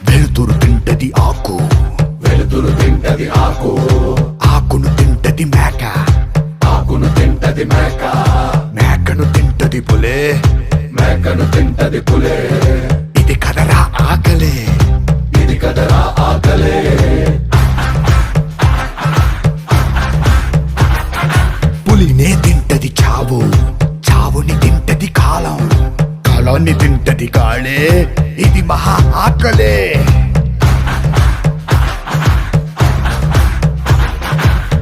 వెలుతురు తింటది ఆకు, వెలుతురు తింటది ఆకు, ఆకును తింటది మేక, ఆకును తింటది మేక, మేకను తింటది పులే, మేకను తింటది పులే. ఇది కదరా ఆకలే, ఇది కదరా ఆకలే. పులినే తింటది చావు, చావుని తింటది కాలం, కాలాన్ని తింటది కాళే, ఇది మహా ఆకలే.